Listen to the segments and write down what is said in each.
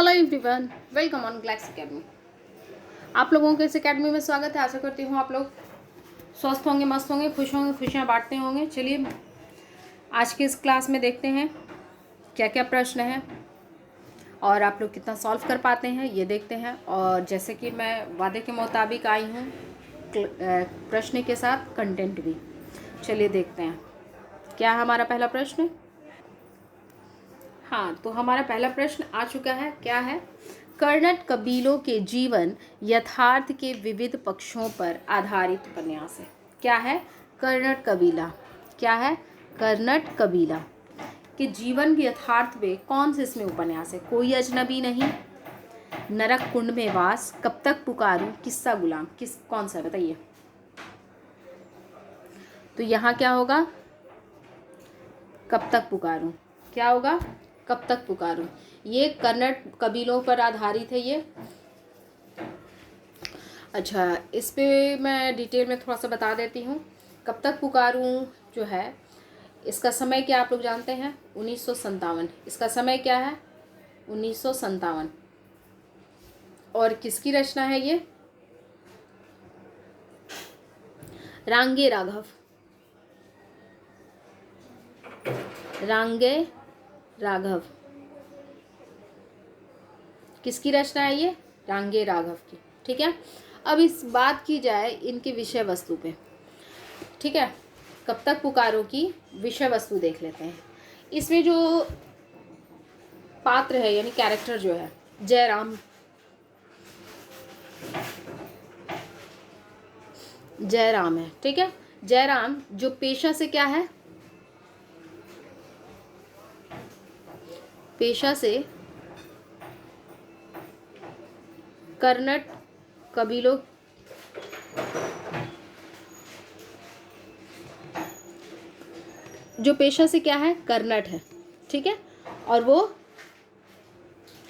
Hello everyone, welcome on Glax academy. आप लोगों के इस एकेडमी में स्वागत है। आशा करती हूँ आप लोग स्वस्थ होंगे, मस्त होंगे, खुश होंगे, खुशियाँ बांटते होंगे। चलिए आज की इस क्लास में देखते हैं क्या क्या प्रश्न हैं और आप लोग कितना सॉल्व कर पाते हैं, ये देखते हैं। और जैसे कि मैं वादे के मुताबिक आई हूँ प्रश्न के साथ कंटेंट भी। चलिए देखते हैं क्या हमारा पहला प्रश्न। हाँ, तो हमारा पहला प्रश्न आ चुका है। क्या है? कर्नाट कबीलों के जीवन यथार्थ के विविध पक्षों पर आधारित उपन्यास है। क्या है? कर्नाट कबीला। क्या है? कर्नाट कबीला के जीवन यथार्थ पे कौन से इसमें उपन्यास है? कोई अजनबी नहीं, नरक कुंड में वास, कब तक पुकारूं, किस्सा गुलाम। कौन सा बताइए? तो यहाँ क्या होगा? कब तक पुकारूं। क्या होगा? कब तक पुकारूं। ये कन्नड़ कबीलों पर आधारित है ये। अच्छा, इस पे मैं डिटेल में थोड़ा सा बता देती हूँ। कब तक पुकारूं जो है, इसका समय क्या आप लोग जानते हैं? 1957। इसका समय क्या है? 1957। और किसकी रचना है ये? रांगे राघव। रांगे राघव किसकी रचना है ये? रांगे राघव की। ठीक है, अब इस बात की जाए इनके विषय वस्तु पे। ठीक है, कब तक पुकारो की विषय वस्तु देख लेते हैं। इसमें जो पात्र है यानी कैरेक्टर जो है, जयराम। जयराम है। ठीक है, जयराम जो पेशा से क्या है? पेशा से कर्नाट कबीलों जो पेशा से क्या है? कर्नाट है। ठीक है, और वो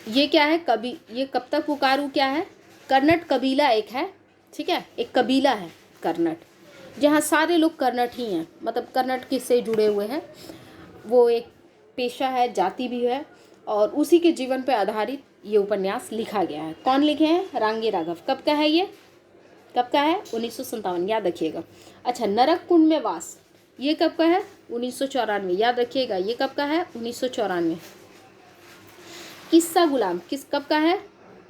ये क्या है? ये कब तक पुकारूं क्या है? कर्नाट कबीला एक है। ठीक है, एक कबीला है कर्नाट, जहाँ सारे लोग कर्नाट ही हैं, मतलब कर्नाट से जुड़े हुए हैं। वो एक पेशा है, जाति भी है, और उसी के जीवन पर आधारित ये उपन्यास लिखा गया है। कौन लिखे हैं? रांगे राघव। कब का है ये? कब का है? 1957, याद रखिएगा। अच्छा, नरक कुंड में वास, ये कब का है? 1994, याद रखिएगा। ये कब का है? 1994। किस्सा गुलाम कब का है?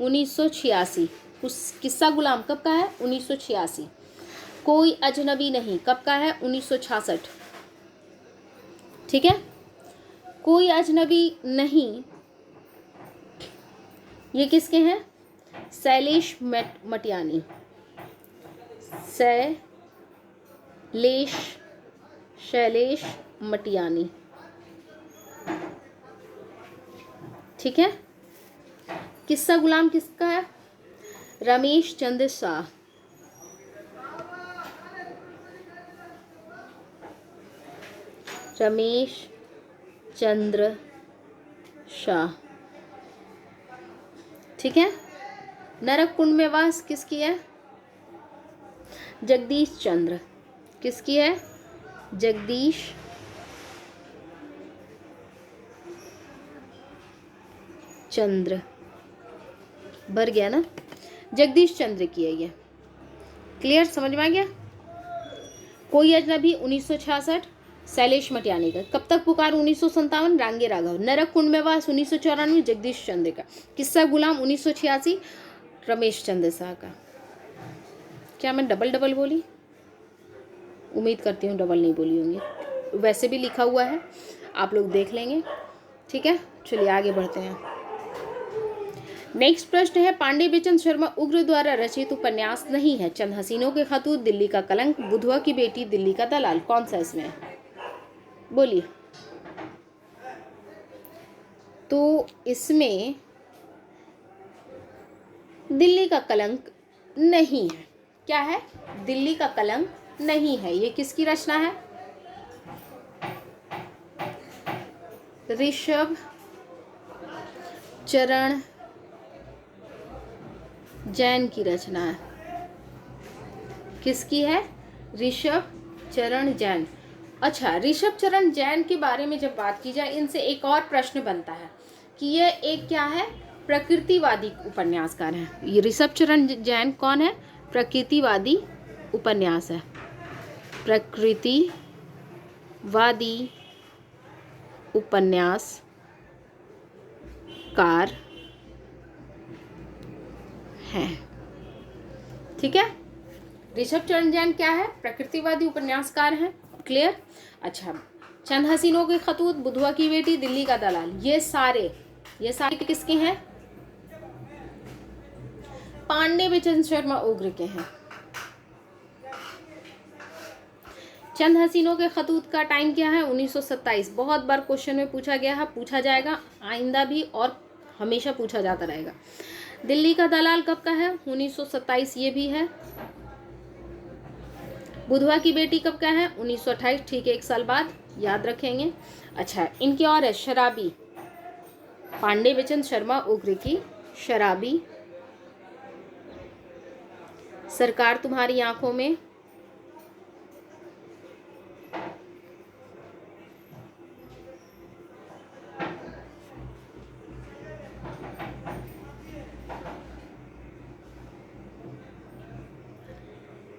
1986। उस किस्सा गुलाम कब का है? 1986। कोई अजनबी नहीं कब का है? 1966। ठीक है, कोई अजनबी नहीं ये किसके हैं? शैलेश मटियानी। शैलेश मटियानी। ठीक है, किस्सा गुलाम किसका है? रमेश चंद्र शाह। रमेश चंद्र शाह। ठीक है, नरक कुंड में वास किसकी है? जगदीश चंद्र। किसकी है? जगदीश चंद्र। भर गया ना? जगदीश चंद्र की है ये। क्लियर, समझ में आ गया? कोई अजनबी 1966, शैलेश मटियानी का। कब तक पुकार 1957, रांगे राघव। नरक कुंड में वास 1994, जगदीश चंद्र का। किस्सा गुलाम 1986, रमेश चंद्र शाह का। क्या मैं डबल बोली? उम्मीद करती हूँ डबल नहीं बोली होंगी, वैसे भी लिखा हुआ है, आप लोग देख लेंगे। ठीक है, चलिए आगे बढ़ते हैं। नेक्स्ट प्रश्न है, पांडे बेचन शर्मा उग्र द्वारा रचित उपन्यास नहीं है। चंद हसीनों के खतूत, दिल्ली का कलंक, बुधवा की बेटी, दिल्ली का दलाल। कौन सा इसमें है? बोलिए। तो इसमें दिल्ली का कलंक नहीं है। क्या है? दिल्ली का कलंक नहीं है। ये किसकी रचना है? ऋषभ चरण जैन की रचना है। किसकी है? ऋषभ चरण जैन। अच्छा, ऋषभ चरण जैन के बारे में जब बात की जाए, इनसे एक और प्रश्न बनता है कि ये एक क्या है? प्रकृतिवादी उपन्यासकार हैं। ये ऋषभ चरण जैन कौन है? प्रकृतिवादी उपन्यास है, प्रकृतिवादी उपन्यासकार हैं। ठीक है, ऋषभ चरण जैन क्या है? प्रकृतिवादी उपन्यासकार हैं। क्लियर? अच्छा, चंद हसीनों के खतूत, बुधवा की बेटी, दिल्ली का दलाल, ये सारे किसके हैं? पांडे बिचन शर्मा उग्र के हैं। चंद हसीनों के खतूत का टाइम क्या है? 1927। बहुत बार क्वेश्चन में पूछा गया है, पूछा जाएगा आइंदा भी और हमेशा पूछा जाता रहेगा। दिल्ली का दलाल कब का है? 1927, ये भी है। बुधवा की बेटी कब का है? 1928, ठीक है, 1 साल बाद, याद रखेंगे। अच्छा, इनकी और है शराबी, पांडे बिचन शर्मा उग्र की शराबी, सरकार तुम्हारी आंखों में,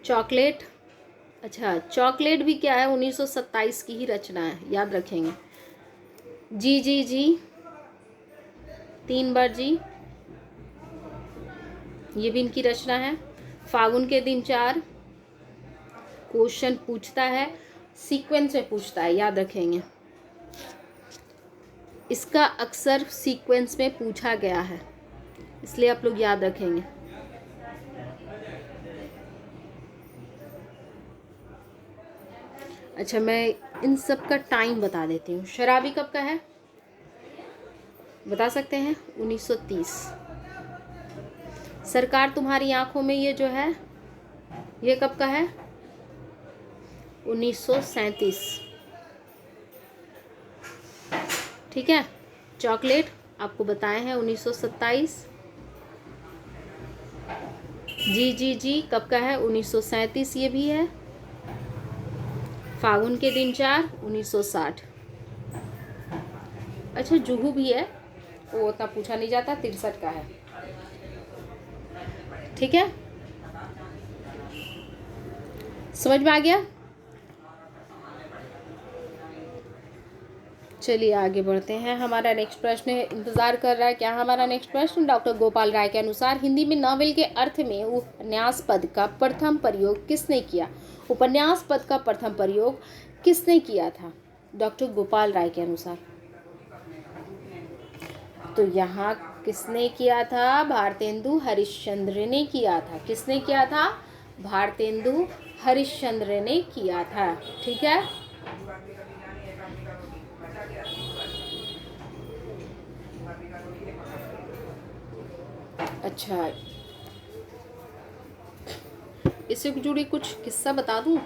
चॉकलेट। अच्छा, चॉकलेट भी क्या है? 1927 की ही रचना है, याद रखेंगे। जी जी जी, 3 बार जी, ये भी इनकी रचना है। फागुन के दिन 4, क्वेश्चन पूछता है, सीक्वेंस में पूछता है, याद रखेंगे। इसका अक्सर सीक्वेंस में पूछा गया है, इसलिए आप लोग याद रखेंगे। अच्छा, मैं इन सब का टाइम बता देती हूँ। शराबी कब का है? बता सकते हैं? 1930। सरकार तुम्हारी आंखों में, ये जो है, ये कब का है? 1937। ठीक है, चॉकलेट आपको बताए हैं 1927। जी जी जी कब का है? 1937, ये भी है। फागुन के दिन 4, 1960। अच्छा, जुहू भी है, वो उतना पूछा नहीं जाता, 63 का है। ठीक है, समझ में आ गया? चलिए आगे बढ़ते हैं। हमारा नेक्स्ट प्रश्न है, इंतजार कर रहा है क्या हमारा नेक्स्ट प्रश्न? डॉक्टर गोपाल राय के अनुसार हिंदी में नावल के अर्थ में उपन्यास पद का प्रथम प्रयोग किसने किया? उपन्यास पद का प्रथम प्रयोग किसने किया था डॉक्टर गोपाल राय के अनुसार? तो यहाँ किसने किया था? भारतेंदु हरिश्चंद्र ने किया था। किसने किया था? भारतेंदु हरिश्चंद्र ने किया था। ठीक है, अच्छा, इससे जुड़ी कुछ किस्सा बता दूं?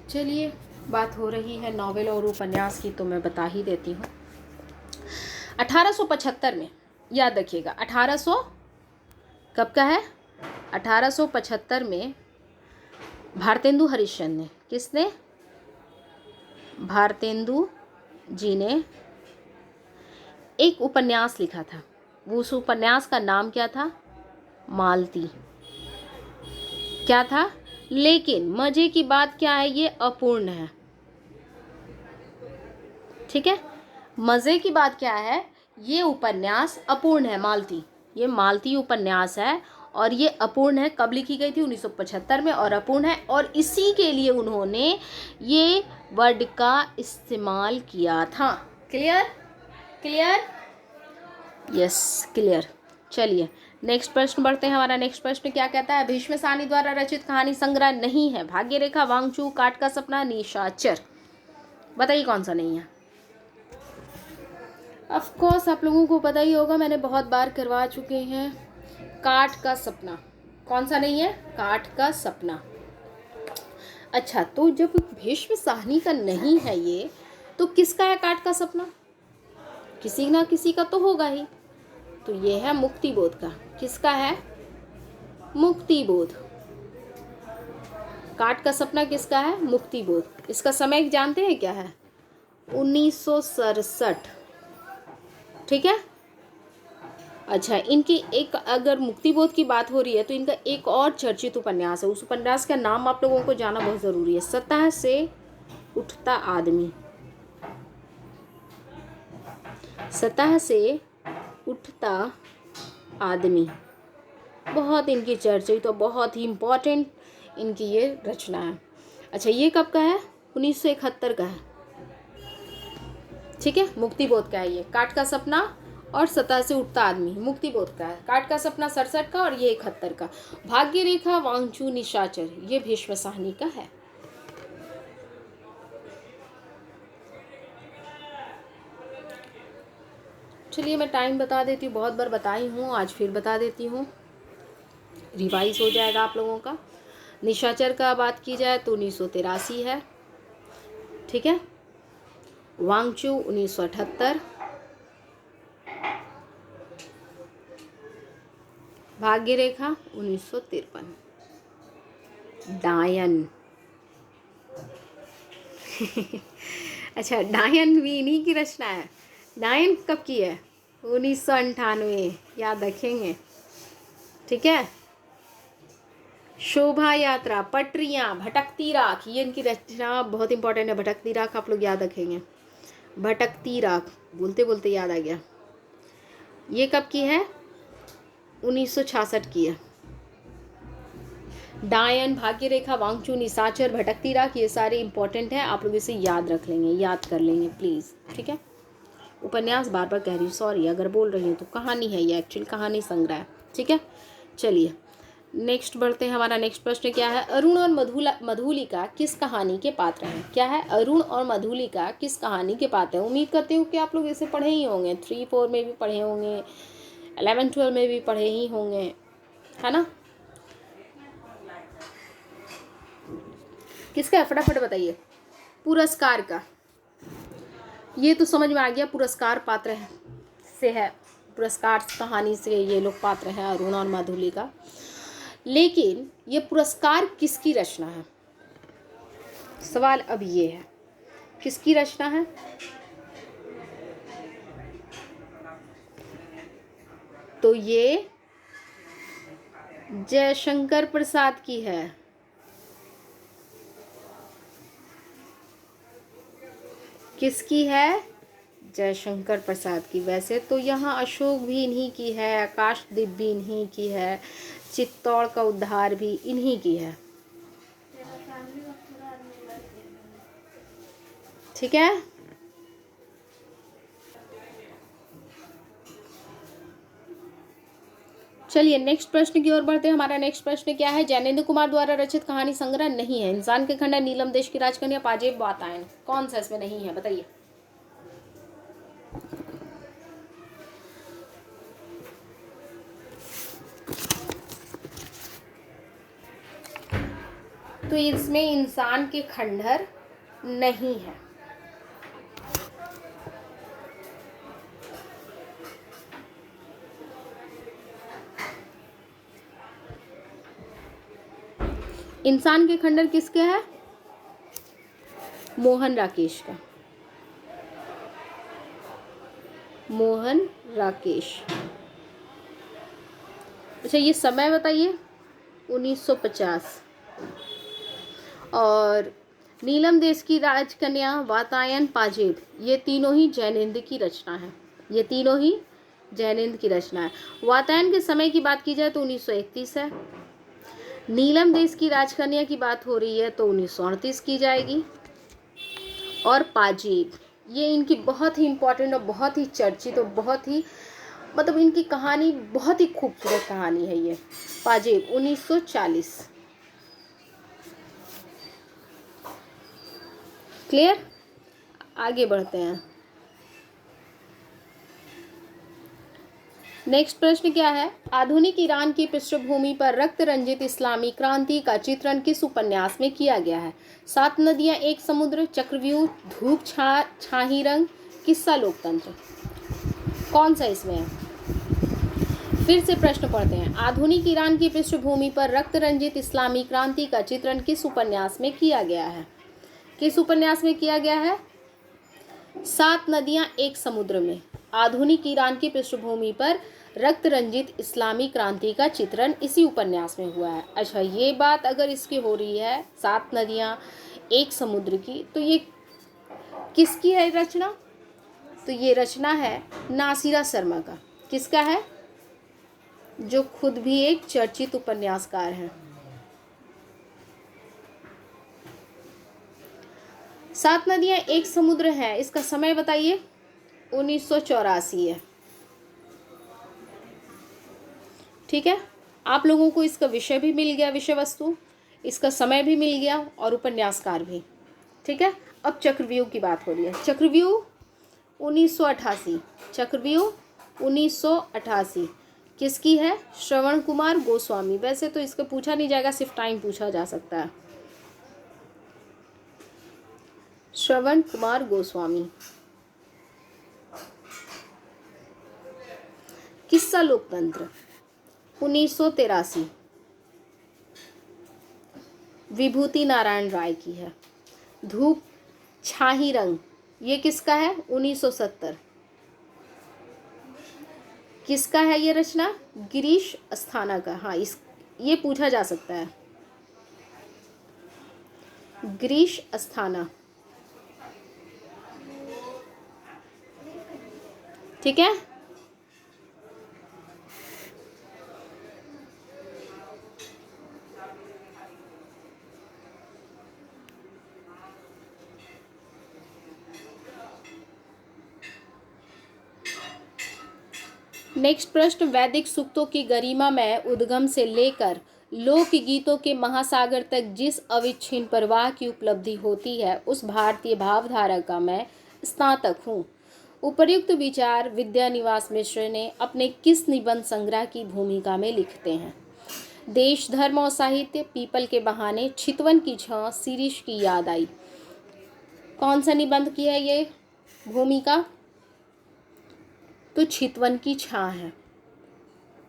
चलिए, बात हो रही है नॉवेल और उपन्यास की, तो मैं बता ही देती हूँ। 1875 में, याद रखिएगा, 1800 कब का है? 1875 में भारतेंदु हरिश्चंद्र ने, किसने? भारतेंदु जी ने एक उपन्यास लिखा था। उस उपन्यास का नाम क्या था? मालती। क्या था? लेकिन मजे की बात क्या है, ये अपूर्ण है। ठीक है, मजे की बात क्या है, ये उपन्यास अपूर्ण है। मालती, ये मालती उपन्यास है और ये अपूर्ण है। कब लिखी गई थी? 1975 में, और अपूर्ण है, और इसी के लिए उन्होंने ये वर्ड का इस्तेमाल किया था। क्लियर? क्लियर? Yes, clear. चलिए नेक्स्ट प्रश्न बढ़ते हैं। हमारा नेक्स्ट प्रश्न क्या कहता है? भीष्म सानी द्वारा रचित कहानी संग्रह नहीं है। भाग्यरेखा, वांगचू, काट का सपना, निशाचर। बताइए कौन सा नहीं है? ऑफ कोर्स आप लोगों को पता ही होगा, मैंने बहुत बार करवा चुके हैं। काट का सपना। कौन सा नहीं है? काट का सपना। अच्छा, तो जब भीष्म साहनी का नहीं है ये, तो किसका है काट का सपना? किसी ना किसी का तो होगा ही। तो ये है मुक्तिबोध का। किसका है? मुक्तिबोध। काट का सपना किसका है? मुक्ति बोध। इसका समय जानते हैं क्या है? 1967। ठीक है। अच्छा, इनकी एक, अगर मुक्ति बोध की बात हो रही है तो इनका एक और चर्चित उपन्यास है, उस उपन्यास का नाम आप लोगों को जाना बहुत ज़रूरी है। सतह से उठता आदमी। सतह से उठता आदमी, बहुत इनकी चर्चित तो बहुत ही इम्पोर्टेंट इनकी ये रचना है। अच्छा, ये कब का है? 1971 का है। ठीक है, मुक्ति बोध का है ये। काट का सपना और सतह से उठता आदमी मुक्ति बोध का है। काट का सपना 67 का और ये 71 का। भाग्य रेखा वांगचू निशाचर ये भीष्म साहनी का है। चलिए मैं टाइम बता देती हूँ, बहुत बार बताई हूँ, आज फिर बता देती हूँ, रिवाइज हो जाएगा आप लोगों का। निशाचर का बात की जाए तो 1983 है। ठीक है। वांगचू 1978, भाग्य रेखा 1953, डायन अच्छा, डायन भी इन्हीं की रचना है। डायन कब की है? 1998, याद रखेंगे। ठीक है। शोभा यात्रा, पटरियाँ, भटकती राख ये इनकी रचना बहुत इंपॉर्टेंट है। भटकती राख आप लोग याद रखेंगे। भटकती राख बोलते बोलते याद आ गया। ये कब की है? 1966 की है। डायन, भाग्य रेखा, वांगचू, निशाचर, भटकती राख ये सारे इंपॉर्टेंट हैं, आप लोग इसे याद रख लेंगे, याद कर लेंगे प्लीज़। ठीक है। उपन्यास बार बार कह रही हूँ, सॉरी अगर बोल रही हूँ तो कहानी है ये, एक्चुअली कहानी संग्रह है। ठीक है। चलिए नेक्स्ट बढ़ते हैं। हमारा नेक्स्ट प्रश्न क्या है? अरुण और मधुलिका किस कहानी के पात्र हैं? क्या है? अरुण और मधुलिका किस कहानी के पात्र हैं? उम्मीद करती हूँ कि आप लोग इसे पढ़े ही होंगे, 3-4 में भी पढ़े होंगे, 11-12 में भी पढ़े ही होंगे, है ना? किसका है? फटाफट बताइए। पुरस्कार का। ये तो समझ में आ गया, पुरस्कार पात्र है से है, पुरस्कार कहानी से ये लोग पात्र हैं, अरुण और मधुलिका। लेकिन ये पुरस्कार किसकी रचना है? सवाल अब ये है, किसकी रचना है? तो ये जयशंकर प्रसाद की है। किसकी है? जयशंकर प्रसाद की। वैसे तो यहाँ अशोक भी इन्हीं की है, आकाशदीप भी इन्हीं की है, चित्तौड़ का उद्धार भी इन्हीं की है। ठीक है। चलिए नेक्स्ट प्रश्न की ओर बढ़ते हैं। हमारा नेक्स्ट प्रश्न क्या है? जैनेन्द्र कुमार द्वारा रचित कहानी संग्रह नहीं है। इंसान के खंडर, नीलम देश की राजकन्या, पाजेब वातायन, कौन सा इसमें नहीं है? बताइए। तो इसमें इंसान के खंडहर नहीं है। इंसान के खंडहर किसके है? मोहन राकेश का। मोहन राकेश। अच्छा, ये समय बताइए। 1950। और नीलम देश की राजकन्या, वातायन, पाजेब ये तीनों ही जैनेन्द्र की रचना है। ये तीनों ही जैनेन्द्र की रचना है। वातायन के समय की बात की जाए तो 1931 है। नीलम देश की राजकन्या की बात हो रही है तो 1938 की जाएगी। और पाजेब ये इनकी बहुत ही इम्पोर्टेंट और बहुत ही चर्चित और बहुत ही मतलब इनकी कहानी बहुत ही खूबसूरत कहानी है ये। पाजेब 1940। क्लियर? आगे बढ़ते हैं। नेक्स्ट प्रश्न क्या है? आधुनिक ईरान की पृष्ठभूमि पर रक्त रंजित इस्लामी क्रांति का चित्रण किस उपन्यास में किया गया है? 7 नदियां एक समुद्र, चक्रव्यूह, धूप छाही रंग, किस्सा लोकतंत्र, कौन सा इसमें है? फिर से प्रश्न पढ़ते हैं। आधुनिक ईरान की पृष्ठभूमि पर रक्त रंजित इस्लामी क्रांति का चित्रण किस उपन्यास में किया गया है? किस उपन्यास में किया गया है? 7 नदियां एक समुद्र में। आधुनिक ईरान की पृष्ठभूमि पर रक्त रंजित इस्लामी क्रांति का चित्रण इसी उपन्यास में हुआ है। अच्छा, ये बात अगर इसकी हो रही है 7 नदियां एक समुद्र की, तो ये किसकी है रचना? तो ये रचना है नासिरा शर्मा का। किसका है? जो खुद भी एक चर्चित उपन्यासकार हैं। 7 नदियां एक समुद्र है, इसका समय बताइए। 1984 है। ठीक है, आप लोगों को इसका विषय भी मिल गया, विषय वस्तु, इसका समय भी मिल गया और उपन्यासकार भी। ठीक है, अब चक्रव्यूह की बात हो रही है। चक्रव्यूह 1988। चक्रव्यूह 1988 किसकी है? श्रवण कुमार गोस्वामी। वैसे तो इसको पूछा नहीं जाएगा, सिर्फ टाइम पूछा जा सकता है। श्रवण कुमार गोस्वामी। किस्सा लोकतंत्र 1983 विभूति नारायण राय की है। धूप छाही रंग ये किसका है? 1970। किसका है ये रचना? गिरीश अस्थाना का। हाँ, ये पूछा जा सकता है। गिरीश अस्थाना। ठीक है, नेक्स्ट प्रश्न। वैदिक सूक्तों की गरिमा में उद्गम से लेकर लोकगीतों के महासागर तक जिस अविच्छिन्न प्रवाह की उपलब्धि होती है, उस भारतीय भावधारा का मैं स्नातक हूँ। उपर्युक्त विचार विद्यानिवास मिश्र ने अपने किस निबंध संग्रह की भूमिका में लिखते हैं? देश, धर्म और साहित्य, पीपल के बहाने, चितवन की छां, शिरीष की याद आई। कौन सा निबंध की है ये भूमिका? तो चितवन की छां है।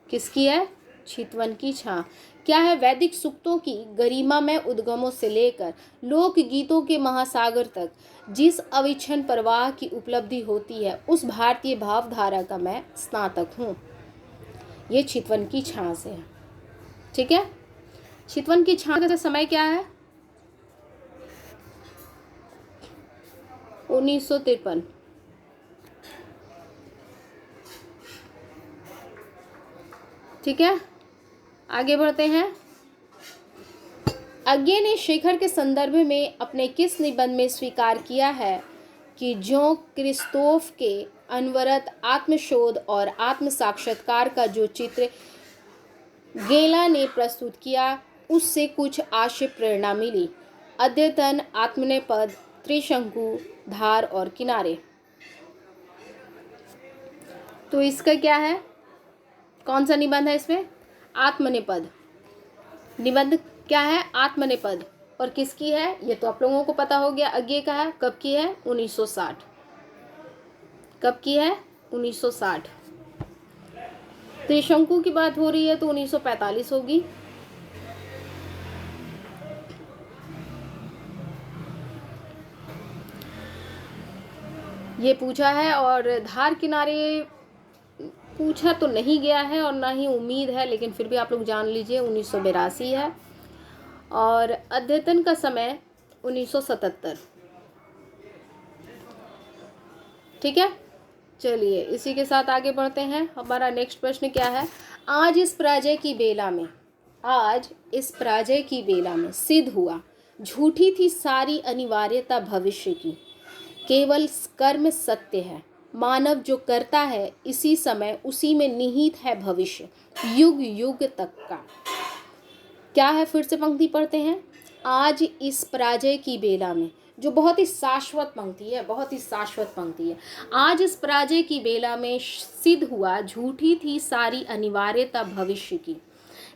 किसकी है? चितवन की छां। क्या है? वैदिक सूक्तों की गरिमा में उद्गमों से लेकर लोकगीतों के महासागर तक जिस अविच्छिन्न प्रवाह की उपलब्धि होती है, उस भारतीय भावधारा का मैं स्नातक हूँ। ये चितवन की छां से है। ठीक है, चितवन की छां का समय क्या है? 1953। ठीक है, आगे बढ़ते हैं। अज्ञे ने शेखर के संदर्भ में अपने किस निबंध में स्वीकार किया है कि जो क्रिस्तोफ के अनवरत आत्मशोध और आत्म साक्षात्कार का जो चित्र गेला ने प्रस्तुत किया, उससे कुछ आशय प्रेरणा मिली। अद्यतन, आत्मनेपद, त्रिशंकु, धार और किनारे। तो इसका क्या है? कौन सा निबंध है इसमें? आत्मनेपद। निबंध क्या है? आत्मनेपद। और किसकी है? ये तो आप लोगों को पता हो गया, अज्ञे का है। कब की है? 1960। कब की है? 1960। त्रिशंकु की बात हो रही है तो 1945 होगी। ये पूछा है। और धार किनारे पूछा तो नहीं गया है और ना ही उम्मीद है, लेकिन फिर भी आप लोग जान लीजिए 1982 है। और अद्यतन का समय 1977। ठीक है, चलिए इसी के साथ आगे बढ़ते हैं। हमारा नेक्स्ट प्रश्न क्या है? आज इस पराजय की बेला में सिद्ध हुआ, झूठी थी सारी अनिवार्यता भविष्य की, केवल कर्म सत्य है। मानव जो करता है इसी समय उसी में निहित है भविष्य, युग युग तक का। क्या है? फिर से पंक्ति पढ़ते हैं। आज इस पराजय की बेला में, जो बहुत ही शाश्वत पंक्ति है, बहुत ही शाश्वत पंक्ति है। आज इस पराजय की बेला में सिद्ध हुआ, झूठी थी सारी अनिवार्यता भविष्य की,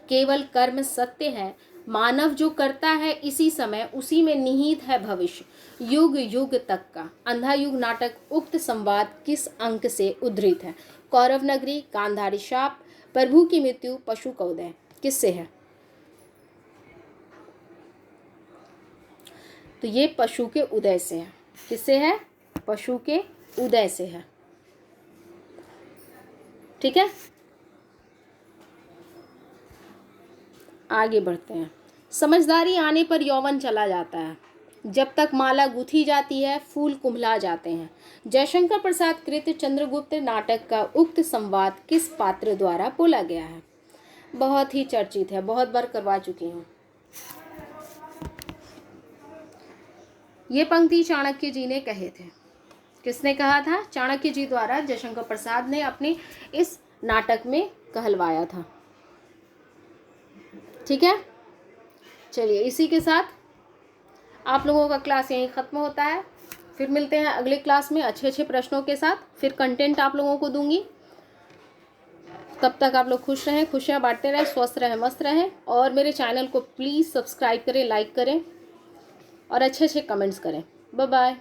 केवल कर्म सत्य है। मानव जो करता है इसी समय उसी में निहित है भविष्य, युग युग तक का। अंधा युग नाटक उक्त संवाद किस अंक से उद्धृत है? कौरव नगरी, गांधारी शाप, प्रभु की मृत्यु, पशु का उदय, किससे है? तो ये पशु के उदय से है। किससे है? पशु के उदय से है। ठीक है, आगे बढ़ते हैं। समझदारी आने पर यौवन चला जाता है, जब तक माला गूंथी जाती है फूल कुम्हला जाते हैं। जयशंकर प्रसाद कृत चंद्रगुप्त नाटक का उक्त संवाद किस पात्र द्वारा बोला गया है? बहुत ही चर्चित है, बहुत बार करवा चुकी हूँ। ये पंक्ति चाणक्य जी ने कहे थे। किसने कहा था? चाणक्य जी द्वारा जयशंकर प्रसाद ने अपने इस नाटक में कहलवाया था। ठीक है, चलिए इसी के साथ आप लोगों का क्लास यहीं ख़त्म होता है। फिर मिलते हैं अगले क्लास में अच्छे अच्छे प्रश्नों के साथ। फिर कंटेंट आप लोगों को दूंगी। तब तक आप लोग खुश रहें, खुशियाँ बांटते रहें, स्वस्थ रहें, मस्त रहें। और मेरे चैनल को प्लीज़ सब्सक्राइब करें, लाइक करें और अच्छे अच्छे कमेंट्स करें। Bye bye.